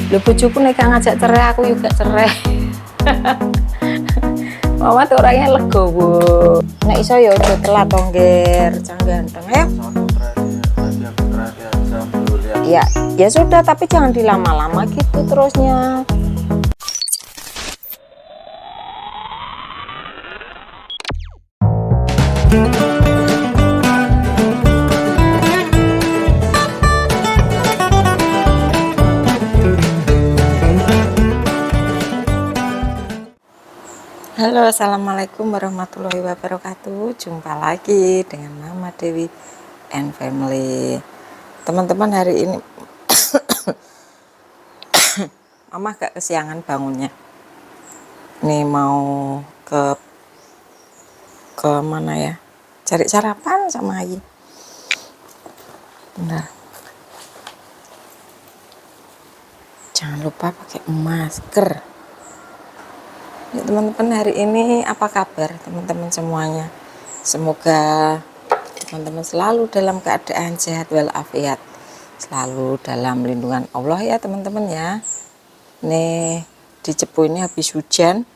Lho bojoku nek ngajak cerai aku juga cerai. Mama tuh orangnya legowo. Nek iso ya udah telat tongger, cang ganteng ya. Ya, ya sudah tapi jangan dilama-lama gitu terusnya. Halo, assalamualaikum warahmatullahi wabarakatuh. Jumpa lagi dengan Mama Dewi and Family. Teman-teman, hari ini Mama agak kesiangan bangunnya. Nih mau ke mana ya? Cari sarapan sama Ayi. Bentar. Jangan lupa pakai masker. Ya, teman-teman, hari ini apa kabar teman-teman semuanya? Semoga teman-teman selalu dalam keadaan sehat walafiat, selalu dalam lindungan Allah ya teman-teman ya. Nih di Cepu ini habis hujan,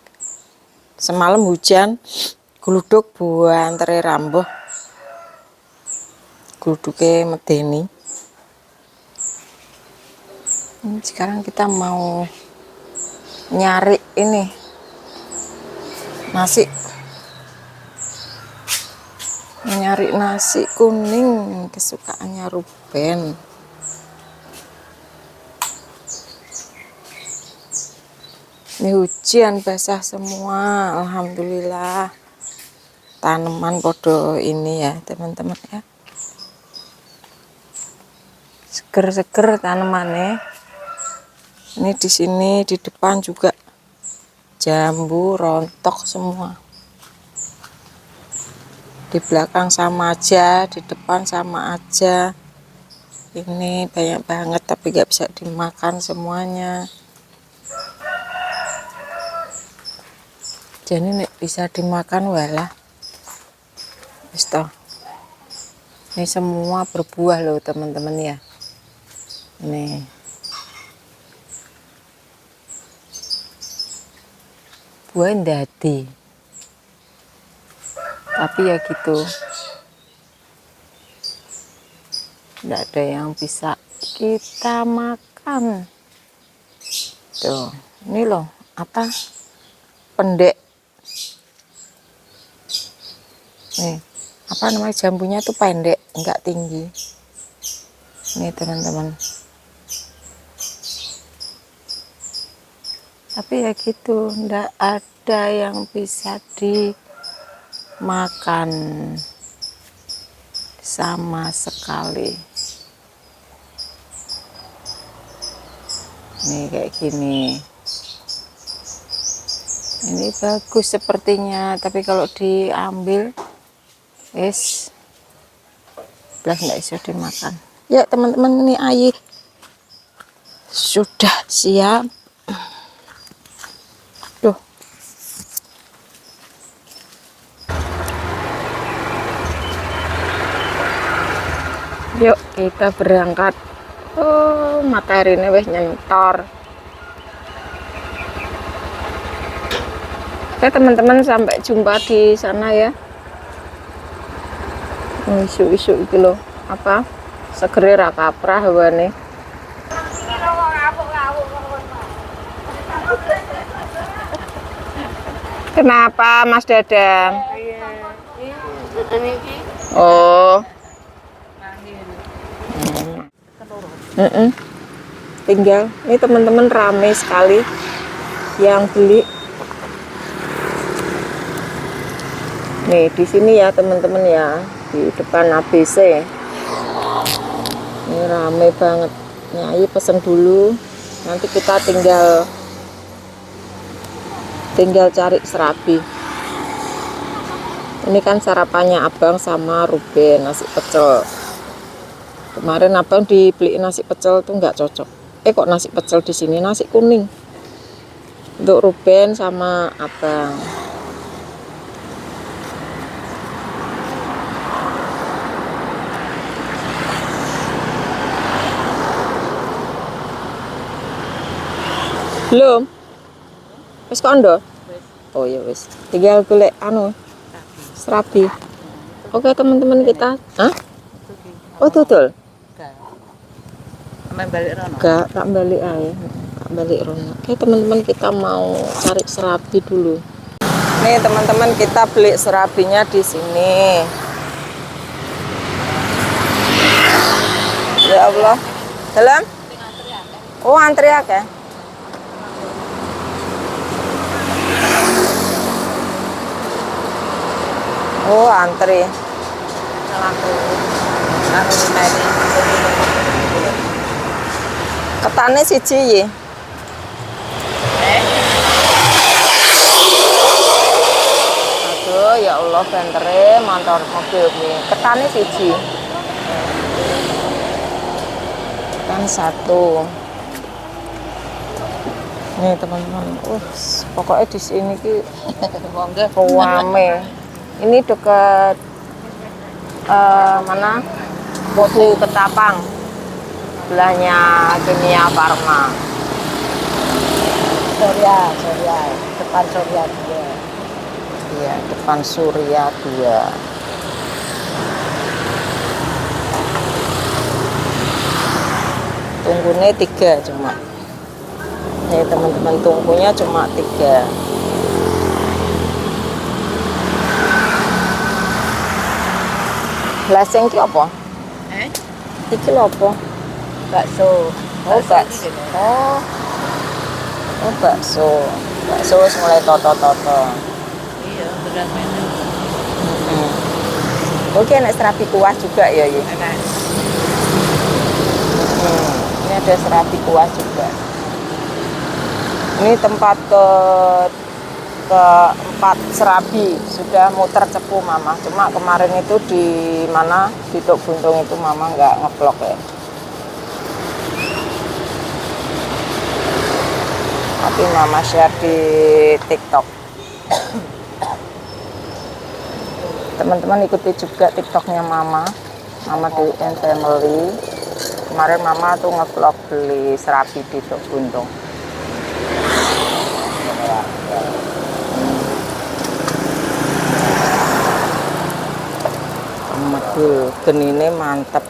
semalam hujan, gluduk buanteri rambuh, gluduke medeni. Sekarang kita mau nyari ini nasi, nyari nasi kuning kesukaannya Ruben. Ini hujan basah semua, alhamdulillah. Tanaman podo ini ya teman-teman ya, seger-seger tanamannya. Ini di sini di depan juga jambu rontok semua. Di belakang sama aja, di depan sama aja. Ini banyak banget tapi gak bisa dimakan semuanya. Jadi nek bisa dimakan walah. Wis toh. Ini semua berbuah loh teman-teman ya. Nih. Buah ndadi. Tapi ya gitu. Tidak ada yang bisa kita makan. Tuh, ini loh, apa? Pendek. Nih, apa namanya, jambunya tuh pendek, enggak tinggi. Nih teman-teman. Tapi ya gitu, enggak ada yang bisa dimakan sama sekali. Nih kayak gini. Ini bagus sepertinya, tapi kalau diambil belas nggak bisa dimakan. Ya teman-teman, ini Ayi sudah siap. Tuh. Yuk kita berangkat. Oh, matahari ini wes nyentor. Oke teman-teman, sampai jumpa di sana ya. Isu-isu itu loh, apa? Segere ra kaprah hawane. Kenapa Mas Dadang? Oh. Tinggal ini teman-teman, ramai sekali yang beli. Nih di sini ya teman-teman ya, di depan ABC. Ini ramai banget. Nah, Ayi pesen dulu. Nanti kita tinggal cari serabi. Ini kan sarapannya Abang sama Ruben, nasi pecel. Kemarin Abang dibeliin nasi pecel tuh nggak cocok. Kok nasi pecel di sini nasi kuning. Untuk Ruben sama Abang. Belum. Wis kondo? Oh ya wis. Tinggal golek anu serabi. Oke teman-teman kita. Hah? Oh betul. Sampai balik rono. Enggak, tak balik aja. Tak balik rono. Oke teman-teman kita mau cari serabi dulu. Nih teman-teman kita beli serabinya di sini. Ya Allah. Dalam? Oh antri ya? Oh antri. Ketane siji ya. Aduh ya Allah bentere motor mobil ini. Ketane siji. Kan satu. Nih teman-teman, pokoknya di sini ki rame. Ini dekat mana? Bobu Ketapang. Sebelahnya Kimia Farma. Surya, depan Surya dia. Iya, depan Surya 2. Tunggunya 3 cuma. Nih teman-teman tunggunya cuma 3. Blaseng ki apa? Iki lho apa? Bakso. Oh, bakso. Oh, bakso. Bakso wis mulai toto-toto. Iya, beras merah. Oke, nek serabi kuah juga ya, Yi. Enak. Ini ada serabi kuah juga. Ini tempat keempat serabi, sudah muter cepu Mama. Cuma kemarin itu di mana di Tok Buntung itu Mama nggak ngevlog ya. Tapi Mama share di TikTok. Teman-teman ikuti juga TikToknya Mama di and Family. Kemarin Mama tuh ngevlog beli serabi di Tok Buntung. Medul, genine mantep.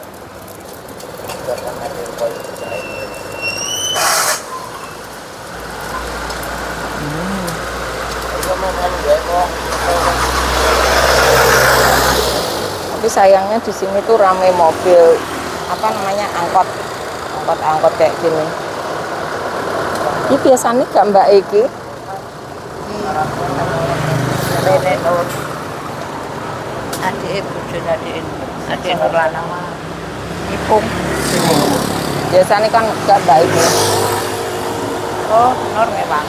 Tapi sayangnya di sini tuh rame mobil, apa namanya, angkot kayak gini. Ini biasanya gak Mbak Eki? Adik Nur Lanang Ipung. Biasanya kan gak Mbak Eki. Oh, Nur memang.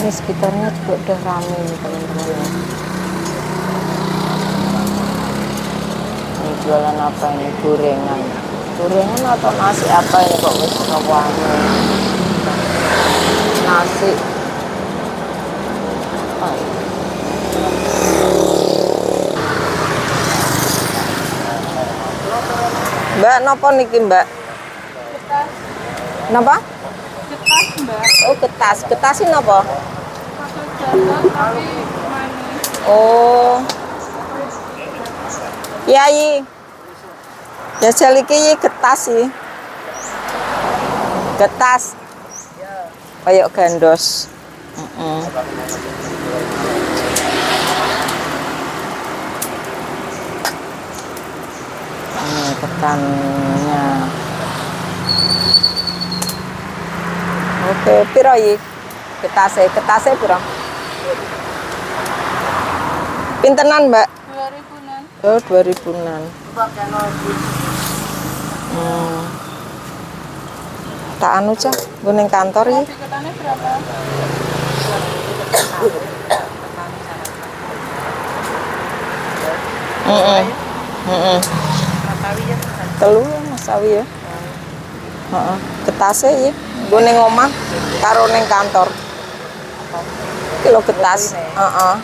Ini sekitarnya juga udah rame nih teman-teman ya. Ini jualan apa ini? Gorengan atau nasi apa ini kok wis rame? Nasi. Oh, iya. Mbak, napa niki Mbak? Getas. Napa? Getas, Mbak. Oh, getas ini napa? Pakai jatuh tapi manis. Oh. Yai. Jajal iki getas sih. Getas. Kayak gandos. Ini ketannya. Oke, piro iki? Getase piro? Pintenan, Mbak? 2000-an. Oh, 2000-an. Tak anu cah, gue neng kantor ya. Tiketannya berapa? Telu mas. sawi ya. Heeh. Getase iki nggo ning omah karo ning kantor. Iki lho getas. Heeh.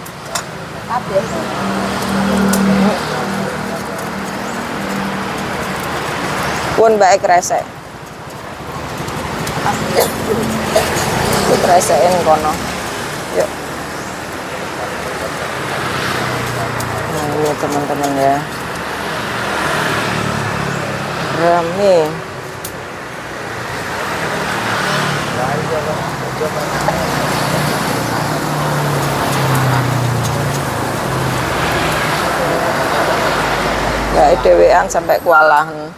Habis. Pun bae kresek. Iki kresekin kono. Yuk. Nah, ini teman-teman ya. Rame. Ya, dewean sampai kewalahan.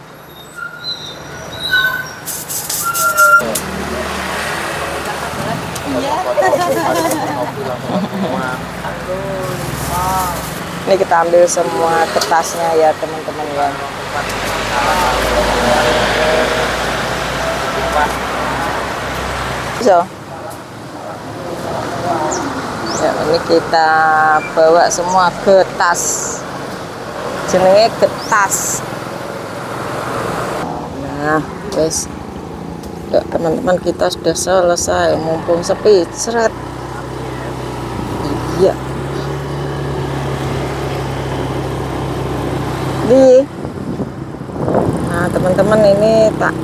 Ini kita ambil semua kertasnya ya teman-teman ya. So. Ya, ini kita bawa semua ke tas. Jenenge getas. Nah, guys. Ya, teman-teman kita sudah selesai, mumpung sepi, seret. Iya. Nah, teman-teman ini tak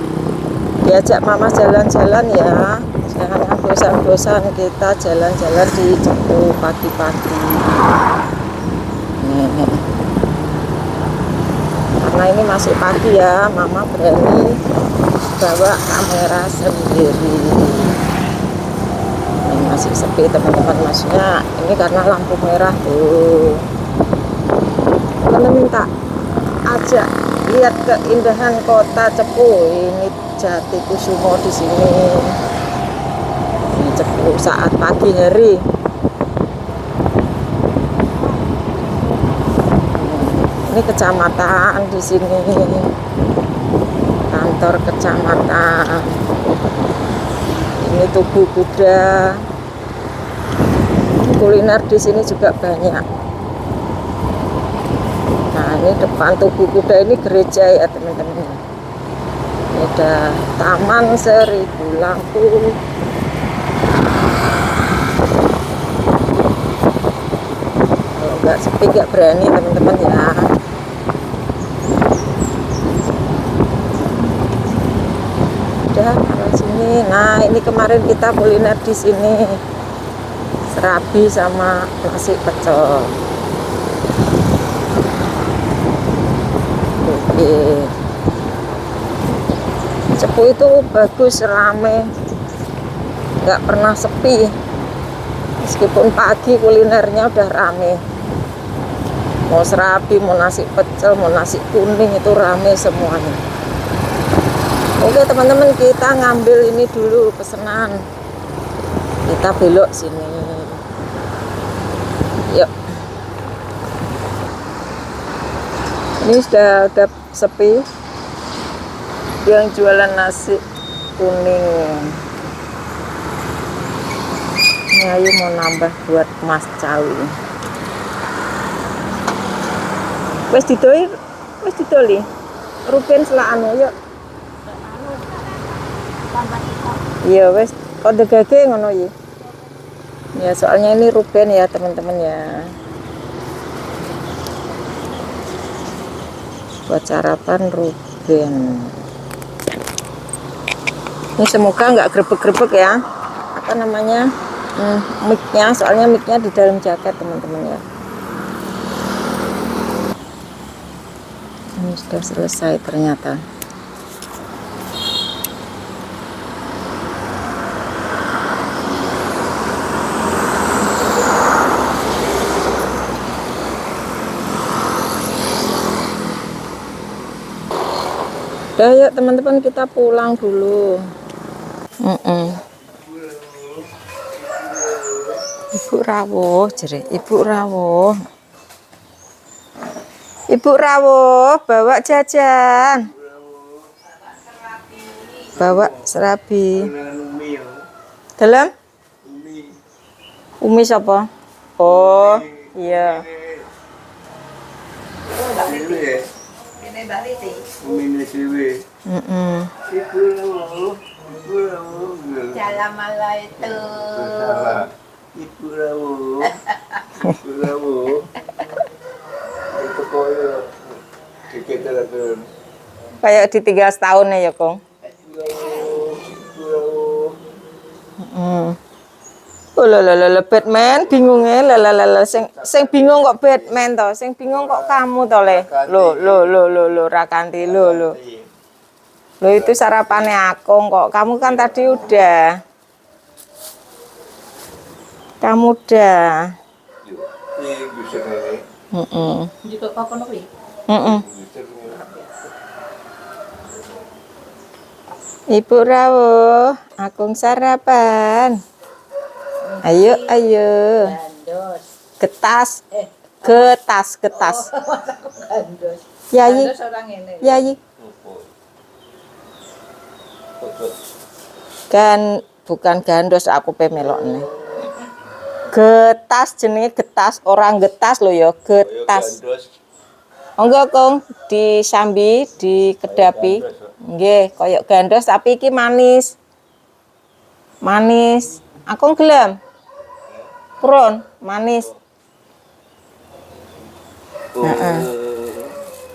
diajak mama jalan-jalan ya. Jangan bosan-bosan kita jalan-jalan di Cepu pagi-pagi. Nih. Karena ini masih pagi ya, mama berani bawa kamera sendiri. Ini masih sepi teman-teman, maksudnya ini karena lampu merah tuh. Teman minta ajak lihat keindahan kota Cepu. Ini Jatikusumo di sini. Ini Cepu saat pagi hari. Ini kecamatan di sini. Kantor kecamatan. Ini Tugu Kuda. Kuliner di sini juga banyak. Nah, ini depan Tugu Kuda ini gereja ya teman-teman. Ini ada Taman 1000 Lampu. Kalau nggak sepi nggak berani teman-teman ya. Kalau sini, nah ini kemarin kita kuliner di sini, serabi sama nasi pecel. Oke. Cepu itu bagus, rame, nggak pernah sepi. Meskipun pagi kulinernya udah rame. Mau serabi, mau nasi pecel, mau nasi kuning itu rame semuanya. Oke teman-teman, kita ngambil ini dulu pesanan. Kita belok sini. Yuk. Ini sudah agak sepi. Yang jualan nasi kuning. Ini ayo mau nambah buat Mas Cawi. Wes didoli. Ruben selakane yuk. Iya wes kode gage ngono ya. Ya soalnya ini Ruben ya teman-teman ya. Buat sarapan Ruben. Ini semoga nggak grebek-grebek ya. Apa namanya? Mic-nya, soalnya mic-nya di dalam jaket teman-teman ya. Ini sudah selesai ternyata. Udah yuk teman-teman, kita pulang dulu. Ibu rawuh, jere Ibu rawuh. Ibu rawuh, bawa jajan. Bawa serabi. Dalam? Umi siapa? Oh, iya. Ini Mbak Riti. Mini siwi. Mm-mm. Ibu rawo. Ibu rawo. Assalamualaikum. Salah. Ibu rawo. Ibu rawo. Itu koyo. Dikit terus. Kayak ditinggal setahun ya Kong. Ibu rawo. Hmm. Oh lho Batman bingungnya sing bingung kok Batman toh, sing bingung kok kamu toh le. Lo Rakanti lo. Lo itu sarapannya Akong kok. Kamu kan tadi udah. Kamu udah. Ini bisa ini. Heeh. Juga kok kono kuwi. Heeh. Bisa ini. Ibu Rawuh, Akong sarapan. Ayo. Gandos. Getas. Eh, Getas. gandos. Yayi, Gandos orang ini. yayi. Betul. Kan bukan gandos aku pemelokne. Getas jenenge getas, orang getas lo ya, getas. Enggak Kong, disambi, dikedapi. Nggih, koyok gandos tapi iki manis. Manis. Akong gelem. Purun, manis.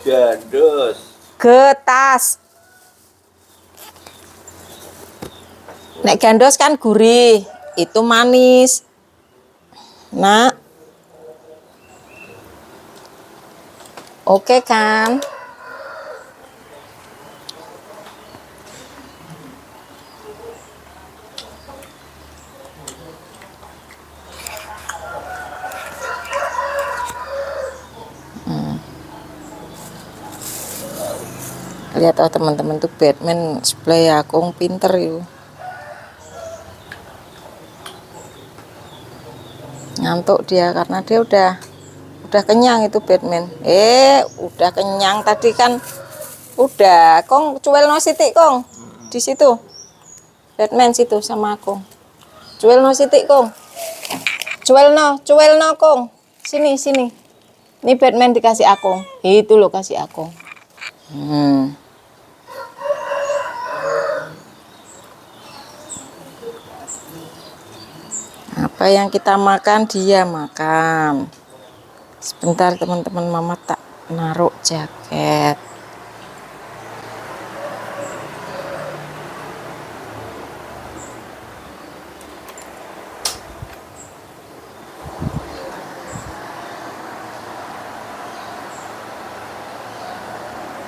Gandos. Getas. Nek gandos kan gurih, itu manis. Nak. Oke kan? Lihat oh teman-teman tuh Batman display Akong pinter yuk. Ngantuk dia karena dia udah kenyang itu Batman. Udah kenyang tadi kan udah. Kong cuel no sitik Kong di situ. Batman situ sama Akong. Cuel no sitik Kong. Cuel no Kong. Sini. Ini Batman dikasih Akong. Itu loh kasih Akong. Apa yang kita makan dia makan. Sebentar teman-teman, mama tak naruh jaket.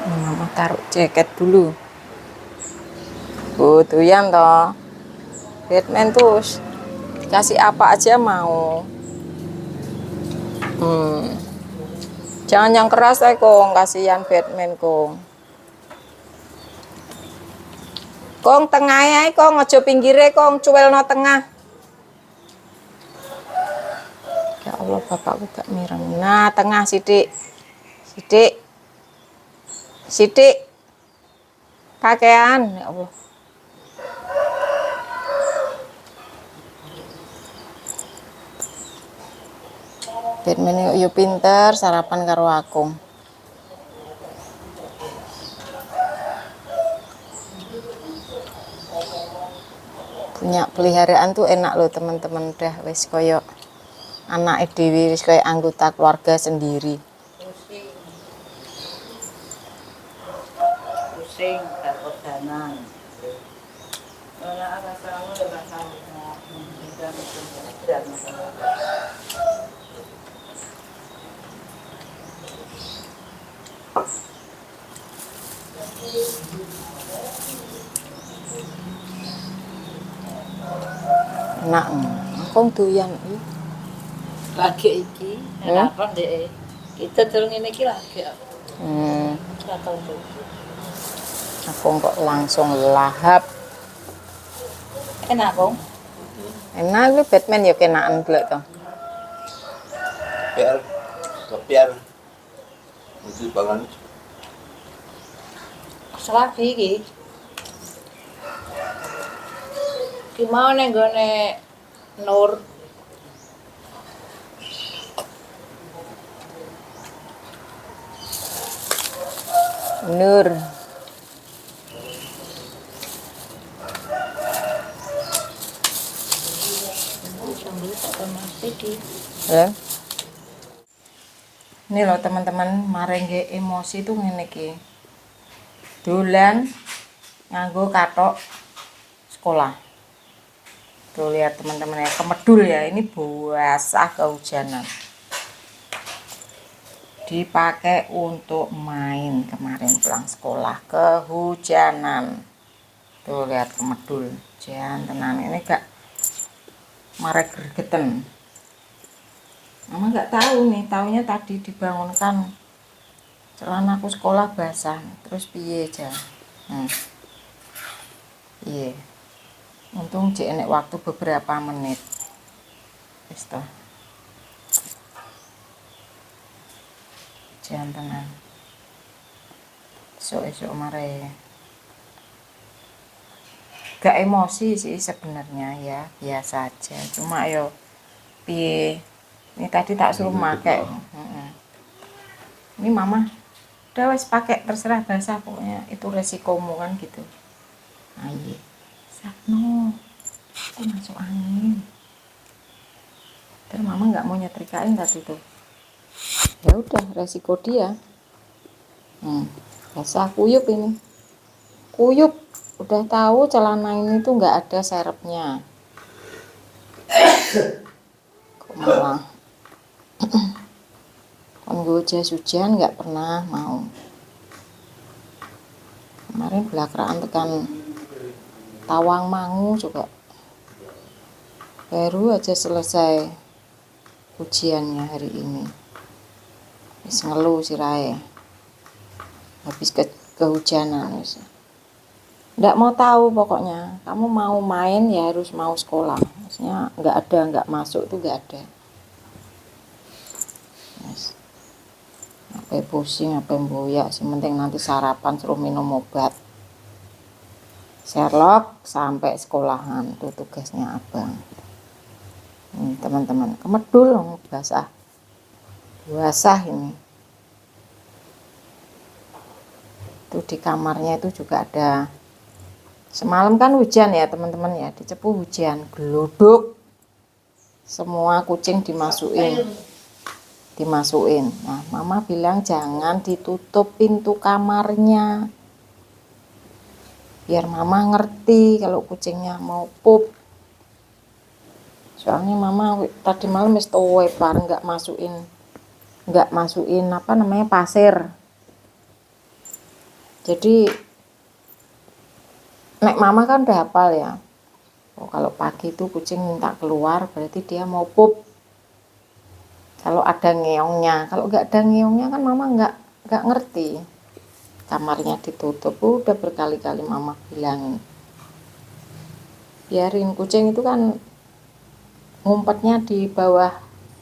Mama taruh jaket dulu. Tuyan toh. Batman terus kasih apa aja mau. Jangan yang keras Kong, kasihan Batman Kong. Kong tengah ya Kong, aja pinggire Kong, cuwelno tengah. Ya Allah, bapakku gak mireng. Nah, tengah sidik. Pakaian, ya Allah. Batman yuk pinter sarapan karo Akong. Punya peliharaan tuh enak loh teman-teman, dah wis koyo anak dhewe, wis koyo anggota keluarga sendiri. Pusing kekodanan. Ora ada kamu udah tahu. Enak, Akong doyan. Lagi iki, harapan deh. Kita durung ngene iki lagi. Ora tau tuh. Akong kok langsung lahap. Enak, Kong. Enak nih Batman ya kenaan belak toh. Kepiar. Mesti bangun. Selagi iki. Ki mau ning gone Nur. Nur. Iki. Ya. Ini loh teman-teman, marengge emosi tuh ngene iki. Dolan nganggo katok sekolah. Tuh lihat teman-teman ya, kemedul ya, ini basah kehujanan. Dipakai untuk main kemarin pulang sekolah, kehujanan. Tuh lihat kemedul, jantenan ini gak marek gregeten. Mama nggak tahu nih, taunya tadi dibangunkan celanaku sekolah basah, terus piye aja. Iya, untung cek enek waktu beberapa menit. Wis toh. Jantenan. Esok mare. Gak emosi sih sebenarnya ya, biasa aja. Cuma yo piye. Ini tadi tak suruh pakai. Ini mama udah wes pakai terserah basah pokoknya itu resikomu kan gitu. Nah, iya. Sakno. Aku masuk angin. Terus mama nggak mau nyetrikain tadi tuh. Ya udah resiko dia. Basah kuyup ini. Kuyup. Udah tahu celana ini tuh nggak ada serepnya. Kok malah kan gue jas hujan nggak pernah mau. Kemarin belakraan tekan Tawangmangu juga baru aja selesai ujiannya hari ini. Wis ngeluh sirahe. Habis kehujanan wis. Nggak mau tahu pokoknya. Kamu mau main ya harus mau sekolah. Maksudnya nggak masuk tuh nggak ada. Yes. Apa pusing, apa boyak, sih penting nanti sarapan suruh minum obat. Sherlock sampai sekolahan tuh tugasnya abang. Teman-teman, kemedul basah. Basah ini. Tuh di kamarnya itu juga ada. Semalam kan hujan ya teman-teman ya, dicepu hujan, geluduk. Semua kucing dimasukin. Nah, mama bilang jangan ditutup pintu kamarnya. Biar mama ngerti kalau kucingnya mau pup. Soalnya mama tadi malam wis wepar nggak masukin apa namanya pasir. Jadi nek mama kan udah hafal ya. Oh, kalau pagi itu kucing minta keluar berarti dia mau pup. Kalau ada ngeongnya, kalau nggak ada ngeongnya kan mama nggak ngerti. Kamarnya ditutup, udah berkali-kali mama bilangin. Biarin kucing itu kan ngumpetnya di bawah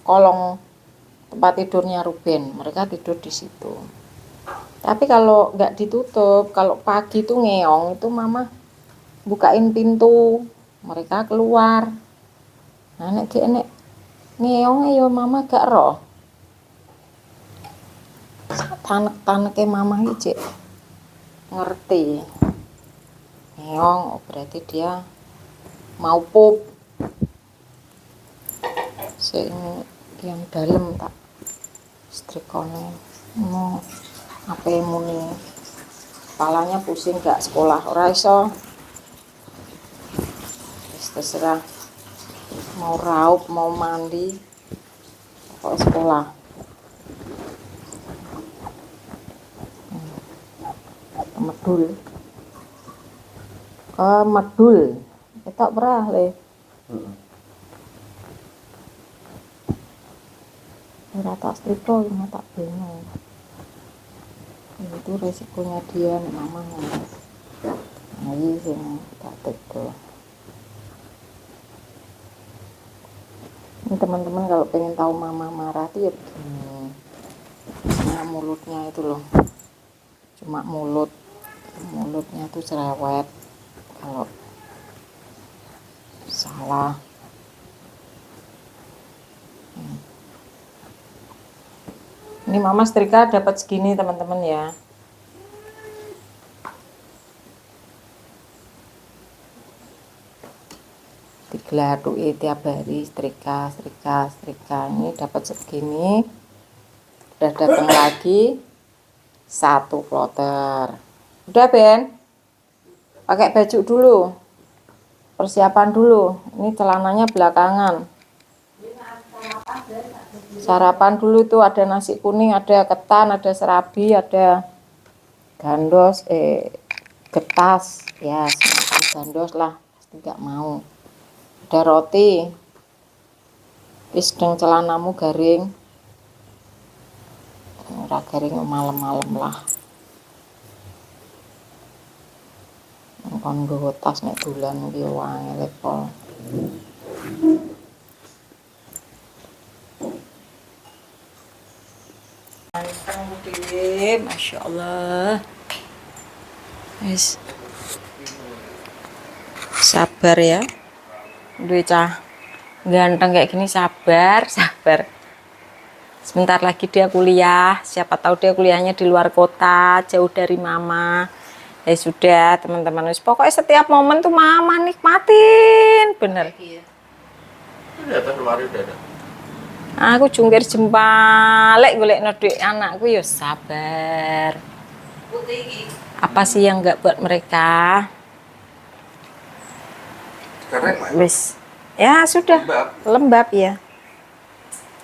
kolong tempat tidurnya Ruben, mereka tidur di situ. Tapi kalau nggak ditutup, kalau pagi tuh ngeong itu mama bukain pintu, mereka keluar. Nah, nek ngeong ya mama gak roh. Tanek-taneke mama iki ngerti. Ngeong oh berarti dia mau pup. Sing yang dalam tak strikone. Apa muni. Kepalanya pusing gak sekolah ora iso. Terserah mau raup mau mandi pokoknya sekolah. Kemedul kita pernah le ora tak setrika cuma tak bingung. Itu resikonya dia nih mama ngomong. Nah ini sih tak tega. Ini teman-teman kalau pengen tahu mama marah tuh ya begini. Nah mulutnya itu loh. Cuma mulutnya tuh cerewet. Kalau salah. Ini mama setrika dapat segini teman-teman ya. diladui tiap hari, setrika ini dapat segini. Udah datang lagi 1 kloter. Udah Ben, pakai baju dulu, persiapan dulu. Ini celananya belakangan. Sarapan dulu tuh ada nasi kuning, ada ketan, ada serabi, ada gandos, getas. Ya, semakan gandos lah, pasti nggak mau. Ada roti. Wis deng celanamu garing. Ora garing malam-malam lah. Kon nggawa tas nek dolan ki wae lepol. Ganteng dhewe, masyaallah. Wis. Sabar ya. Duwe cah ganteng kayak gini, sabar. Sebentar lagi dia kuliah, siapa tahu dia kuliahnya di luar kota, jauh dari mama. Ya sudah teman-teman, pokoknya setiap momen tuh mama nikmatin, bener. Udah atas lemari udah ada. Aku jungkir jempalek golek duit anakku, ya sabar. Apa sih yang nggak buat mereka? Sekarang Wis, ya sudah lembab ya.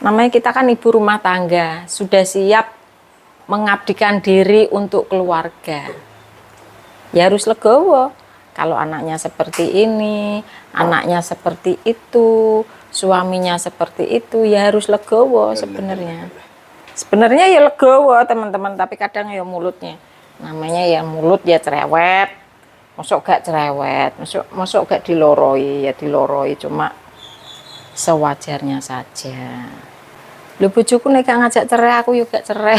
Namanya kita kan ibu rumah tangga, sudah siap mengabdikan diri untuk keluarga. Ya harus legowo. Kalau anaknya seperti ini, anaknya seperti itu, suaminya seperti itu, ya harus legowo sebenarnya. Sebenarnya ya legowo teman-teman, tapi kadang ya mulutnya. Namanya ya mulut ya cerewet. Masuk gak cerewet, masuk gak diloroi, ya diloroi, cuma sewajarnya saja. Lho bojoku nek ngajak cerai, aku juga cerai.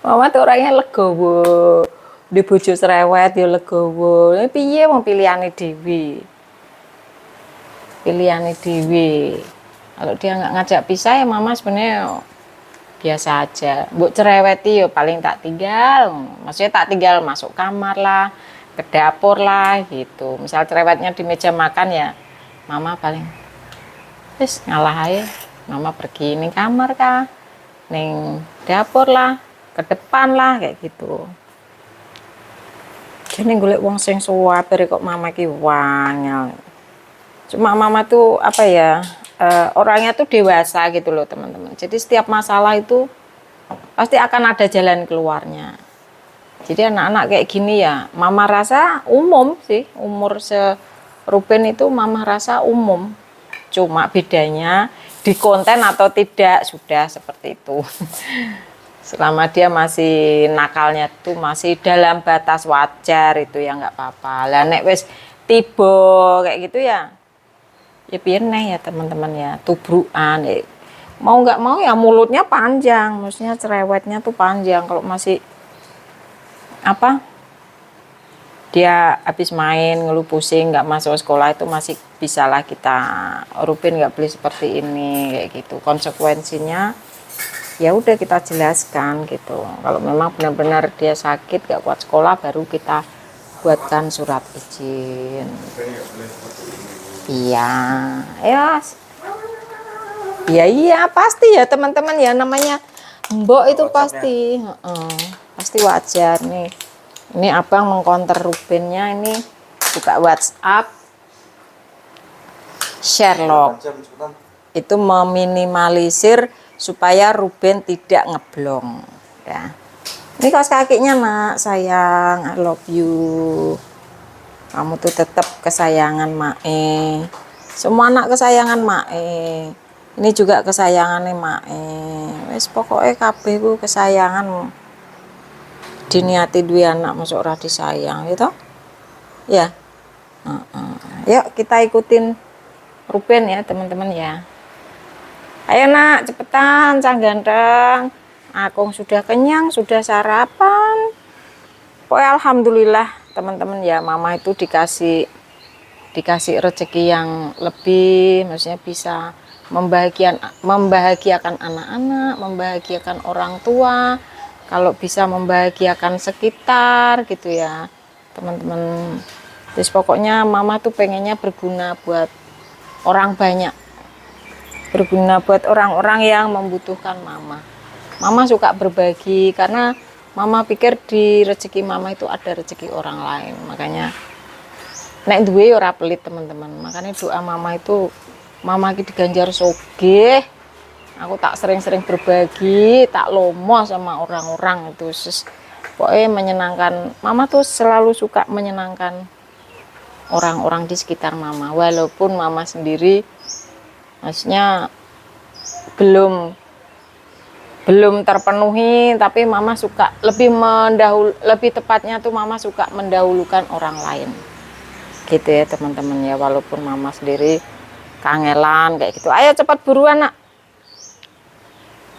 Mama tuh orangnya legowo. Di bojo cerewet ya legowo. Piye wong pilihane dhewe. Kalau dia nggak ngajak pisah ya mama sebenarnya biasa aja. Mbok cereweti ya paling tak tinggal. Maksudnya tak tinggal masuk kamar lah, ke dapur lah gitu. Misal cerewetnya di meja makan ya mama paling wis ngalah aja. Mama pergi ning kamar kah, ning dapur lah, ke depan lah kayak gitu. Jadi golek wong sing suwaber kok mama ki wangel. Cuma mama tuh apa ya, orangnya tuh dewasa gitu loh teman-teman. Jadi setiap masalah itu pasti akan ada jalan keluarnya. Jadi anak-anak kayak gini ya, mama rasa umum sih, umur Ruben itu mama rasa umum. Cuma bedanya di konten atau tidak, sudah seperti itu. Selama dia masih nakalnya tuh masih dalam batas wajar itu ya nggak apa-apa. Lah nek wis tiba kayak gitu ya piye ya teman-teman ya, tubrukan. Mau nggak mau ya mulutnya panjang, maksudnya cerewetnya tuh panjang. Kalau masih apa dia habis main ngeluh pusing nggak masuk sekolah itu masih bisa lah kita Ruben nggak boleh seperti ini kayak gitu. Konsekuensinya ya udah kita jelaskan gitu. Kalau memang benar-benar dia sakit gak kuat sekolah baru kita buatkan surat izin. Iya, iya pasti ya teman-teman ya, namanya mbok itu pasti pasti wajar nih. Ini abang mengkonter Rubennya, ini buka WhatsApp Sherlock itu meminimalisir supaya Ruben tidak ngeblong ya. Ini kaos kakinya nak sayang, I love you. Kamu tuh tetap kesayangan Mae. Semua anak kesayangan Mae. Ini juga kesayangannya Mae. Wes pokoknya kabeh ku kesayangan. Diniati dua anak masuk ora disayang gitu. Ya. Yuk kita ikutin Ruben ya teman-teman ya. Ayo nak, cepetan, cang ganteng. Akung sudah kenyang, sudah sarapan. Pokoknya alhamdulillah teman-teman ya, mama itu dikasih rezeki yang lebih, maksudnya bisa membahagiakan anak-anak, membahagiakan orang tua, kalau bisa membahagiakan sekitar gitu ya teman-teman. Terus pokoknya mama tuh pengennya berguna buat orang banyak, berguna buat orang-orang yang membutuhkan mama. Mama suka berbagi karena mama pikir di rezeki mama itu ada rezeki orang lain. Makanya nek duwe ora pelit teman-teman. Makanya doa mama itu mama iki diganjar sogeh. Aku tak sering-sering berbagi, tak lomo sama orang-orang itu. Pokoknya menyenangkan. Mama tuh selalu suka menyenangkan orang-orang di sekitar mama. Walaupun mama sendiri maksudnya belum terpenuhi, tapi mama suka lebih tepatnya tuh mama suka mendahulukan orang lain. Gitu ya teman-teman ya, walaupun mama sendiri kangelan kayak gitu. Ayo cepat buruan nak.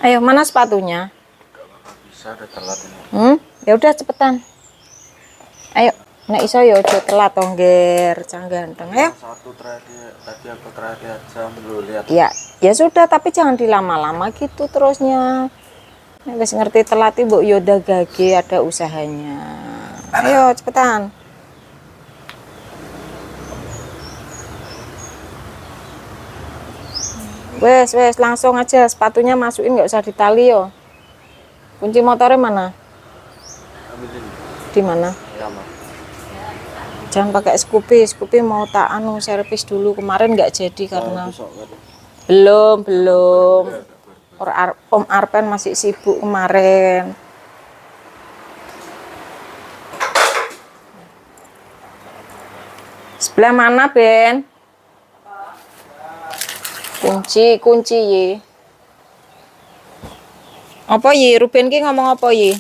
Ayo, mana sepatunya? Bisa ada telat ini. Ya udah cepetan. Ayo, nek iso ya aja telat tongger, cang ganteng. Ayo. Satu tadi aku terakhir jam lu lihat. Ya sudah, tapi jangan dilama-lama gitu terusnya. Nek wis ngerti telat mbok yo dagage ada usahanya. Ayo cepetan. Wes langsung aja sepatunya masukin, nggak usah ditali yo. Kunci motornya mana? Ambilin. Di mana? Ya, Ma. Jangan pakai Scoopy mau tak servis dulu, kemarin nggak jadi karena Besok kan. belum. Om Arpen masih sibuk kemarin. Sebelah mana Ben? Kunci ye. Apa ye? Ruben ki ngomong apa ye?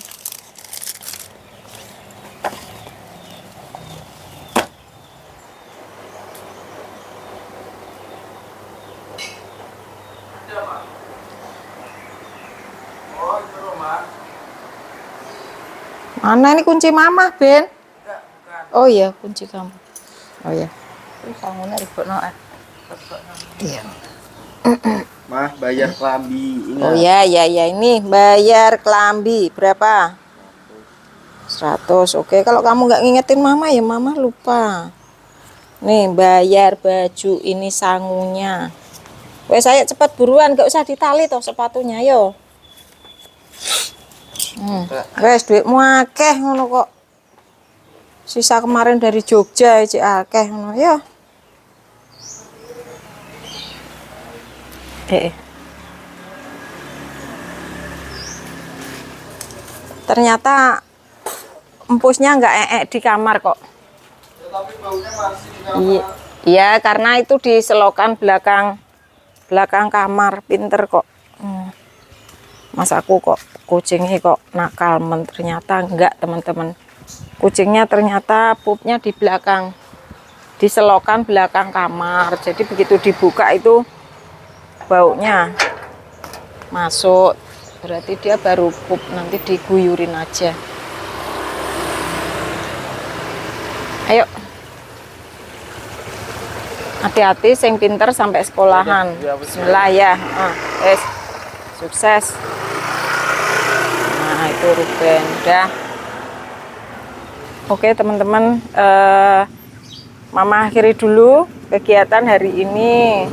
Mana ini kunci mama Ben? Oh iya kunci kamu. Oh iya. Sangune ribetno Iya. Mah bayar kelambi ingat. Oh ya ini bayar kelambi berapa? 100. Oke, kalau kamu nggak ngingetin mama ya mama lupa. Nih bayar baju ini sangunya. Wes saya cepat buruan, nggak usah ditali toh sepatunya yo. Wes duitmu akeh ngono kok. Sisa kemarin dari Jogja cek akeh ngono ya. Ternyata empusnya nggak di kamar kok. Tapi baunya masih di kamar. Iya, karena itu di selokan belakang kamar, pinter kok. Mas aku kok kucingnya kok nakal, ternyata enggak teman-teman. Kucingnya ternyata pupnya di belakang, di selokan belakang kamar. Jadi begitu dibuka itu baunya masuk. Berarti dia baru pup, nanti diguyurin aja. Ayo. Hati-hati sing pinter sampai sekolahan. Bismillah ya. Sukses. Nah, itu Ruben udah. Oke, teman-teman, Mama akhiri dulu kegiatan hari ini.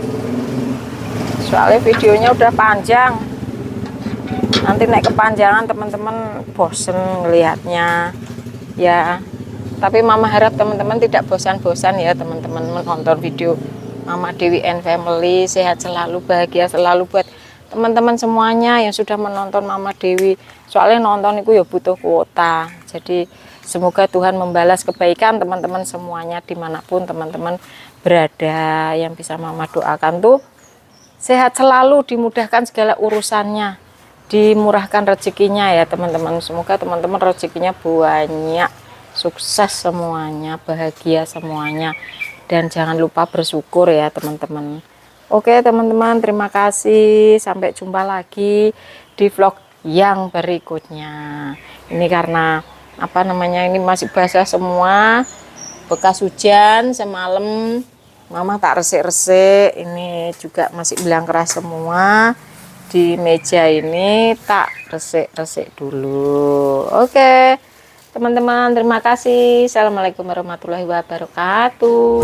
Soalnya videonya udah panjang. Nanti naik kepanjangan teman-teman bosen ngelihatnya. Ya. Tapi Mama harap teman-teman tidak bosan-bosan ya teman-teman menonton video Mama Dewi and Family. Sehat selalu, bahagia selalu buat teman-teman semuanya yang sudah menonton Mama Dewi. Soalnya nonton itu ya butuh kuota. Jadi semoga Tuhan membalas kebaikan teman-teman semuanya dimanapun teman-teman berada. Yang bisa Mama doakan tuh sehat selalu, dimudahkan segala urusannya, dimurahkan rezekinya ya teman-teman. Semoga teman-teman rezekinya banyak. Sukses semuanya, bahagia semuanya, dan jangan lupa bersyukur ya teman-teman. Oke teman-teman, terima kasih, sampai jumpa lagi di vlog yang berikutnya. Ini karena apa namanya, ini masih basah semua bekas hujan semalam, Mama tak resik-resik. Ini juga masih belang keras semua di meja, ini tak resik-resik dulu. Oke. Teman-teman, terima kasih. Assalamualaikum warahmatullahi wabarakatuh.